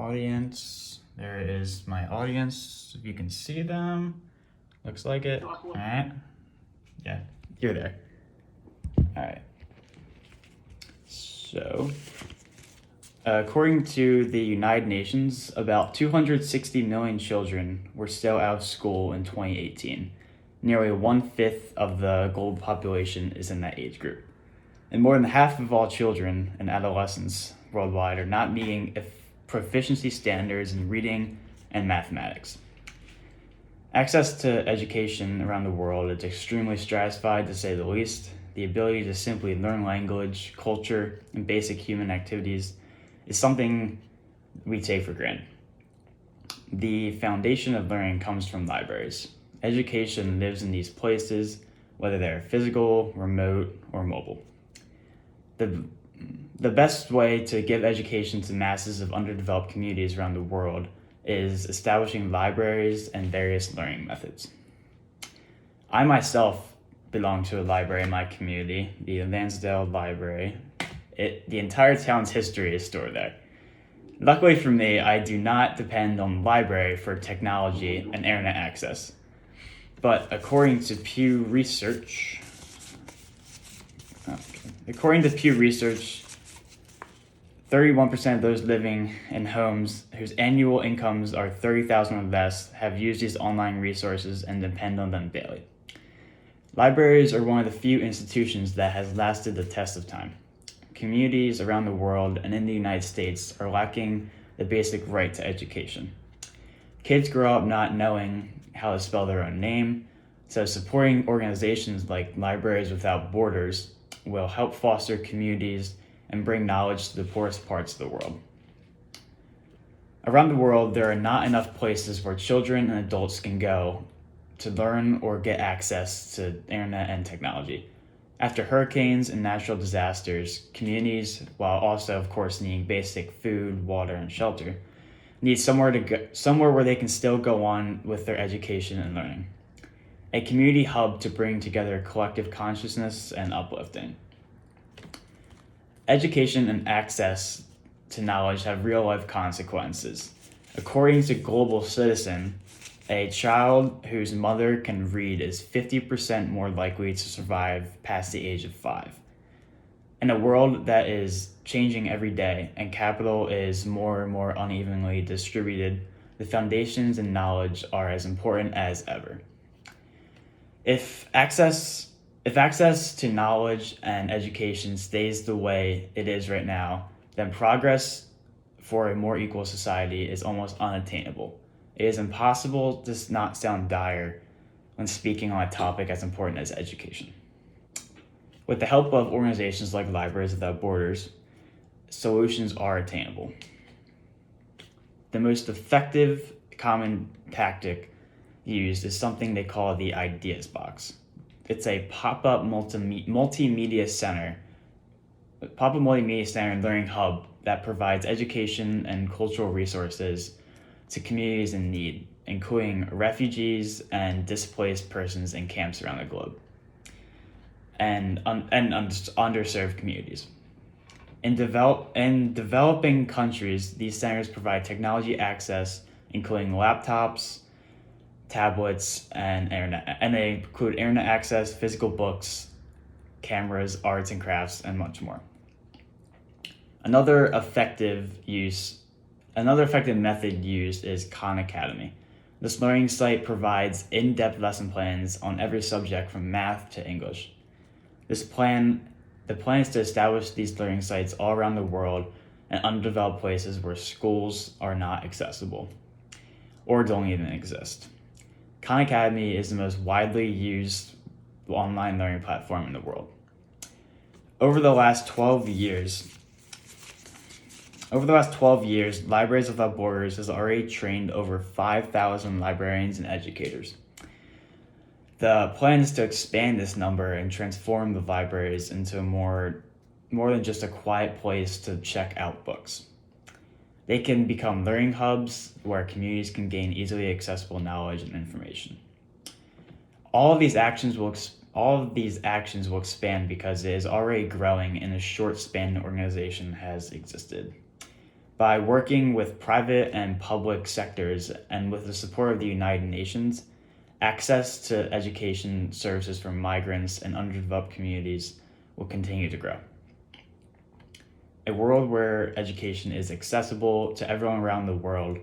audience. There is my audience. If you can see them, looks like it. All right. Yeah, you're there. All right. So, according to the United Nations, about 260 million children were still out of school in 2018. Nearly 1/5 of the global population is in that age group. And more than half of all children and adolescents worldwide are not meeting proficiency standards in reading and mathematics. Access to education around the world is extremely stratified, to say the least. The ability to simply learn language, culture, and basic human activities is something we take for granted. The foundation of learning comes from libraries. Education lives in these places, whether they're physical, remote, or mobile. The best way to give education to masses of underdeveloped communities around the world is establishing libraries and various learning methods. I myself belong to a library in my community, the Lansdale Library. The entire town's history is stored there. Luckily for me, I do not depend on the library for technology and internet access. But according to Pew Research, 31% of those living in homes whose annual incomes are $30,000 or less have used these online resources and depend on them daily. Libraries are one of the few institutions that has lasted the test of time. Communities around the world and in the United States are lacking the basic right to education. Kids grow up not knowing how to spell their own name, so supporting organizations like Libraries Without Borders will help foster communities and bring knowledge to the poorest parts of the world. Around the world, there are not enough places where children and adults can go to learn or get access to internet and technology. After hurricanes and natural disasters, communities, while also of course needing basic food, water, and shelter, need somewhere where they can still go on with their education and learning. A community hub to bring together collective consciousness and uplifting. Education and access to knowledge have real-life consequences. According to Global Citizen, a child whose mother can read is 50% more likely to survive past the age of 5. In a world that is changing every day and capital is more and more unevenly distributed, the foundations and knowledge are as important as ever. If access to knowledge and education stays the way it is right now, then progress for a more equal society is almost unattainable. It is impossible to not sound dire when speaking on a topic as important as education. With the help of organizations like Libraries Without Borders, solutions are attainable. The most effective common tactic used is something they call the Ideas Box. It's a pop-up multimedia center and learning hub that provides education and cultural resources to communities in need, including refugees and displaced persons in camps around the globe, and underserved communities. In developing countries, these centers provide technology access, including laptops, tablets, and internet, and they include internet access, physical books, cameras, arts and crafts, and much more. Another effective method used is Khan Academy. This learning site provides in-depth lesson plans on every subject from math to English. The plan is to establish these learning sites all around the world in undeveloped places where schools are not accessible or don't even exist. Khan Academy is the most widely used online learning platform in the world. Over the last 12 years, Libraries Without Borders has already trained over 5,000 librarians and educators. The plan is to expand this number and transform the libraries into more than just a quiet place to check out books. They can become learning hubs where communities can gain easily accessible knowledge and information. All of these actions will expand because it is already growing in a short span the organization has existed. By working with private and public sectors and with the support of the United Nations, access to education services for migrants and underdeveloped communities will continue to grow. A world where education is accessible to everyone around the world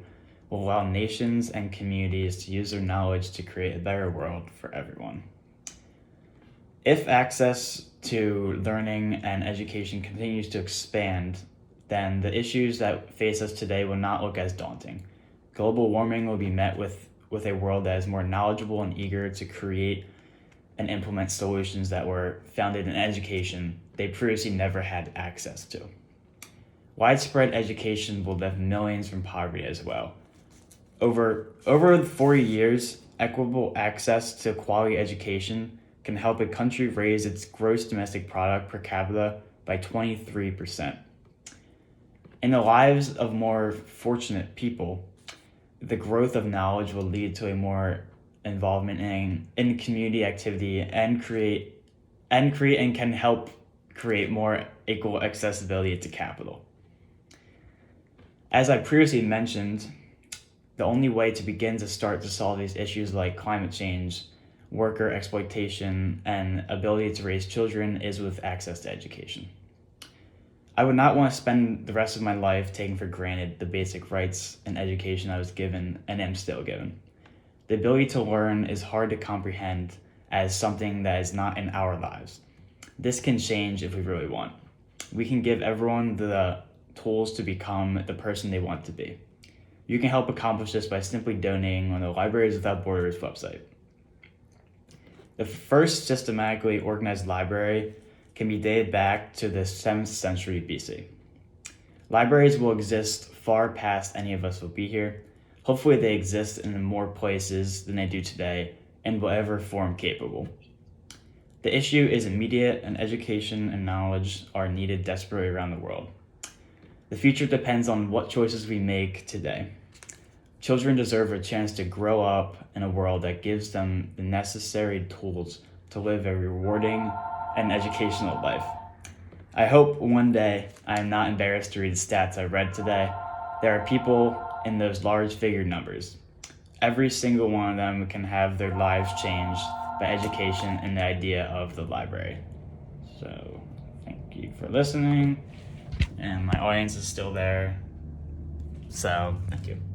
will allow nations and communities to use their knowledge to create a better world for everyone. If access to learning and education continues to expand, then the issues that face us today will not look as daunting. Global warming will be met with a world that is more knowledgeable and eager to create and implement solutions that were founded in education they previously never had access to. Widespread education will lift millions from poverty as well. Over 40 years, equitable access to quality education can help a country raise its gross domestic product per capita by 23%. In the lives of more fortunate people, the growth of knowledge will lead to a more involvement in community activity and can help create more equal accessibility to capital. As I previously mentioned, the only way to begin to start to solve these issues like climate change, worker exploitation, and ability to raise children is with access to education. I would not want to spend the rest of my life taking for granted the basic rights and education I was given and am still given. The ability to learn is hard to comprehend as something that is not in our lives. This can change if we really want. We can give everyone the tools to become the person they want to be. You can help accomplish this by simply donating on the Libraries Without Borders website. The first systematically organized library can be dated back to the 7th century BC. Libraries will exist far past any of us will be here. Hopefully they exist in more places than they do today in whatever form capable. The issue is immediate, and education and knowledge are needed desperately around the world. The future depends on what choices we make today. Children deserve a chance to grow up in a world that gives them the necessary tools to live a rewarding and educational life. I hope one day I am not embarrassed to read the stats I read today. There are people in those large figure numbers. Every single one of them can have their lives changed by education and the idea of the library. So, thank you for listening, and my audience is still there. So, thank you.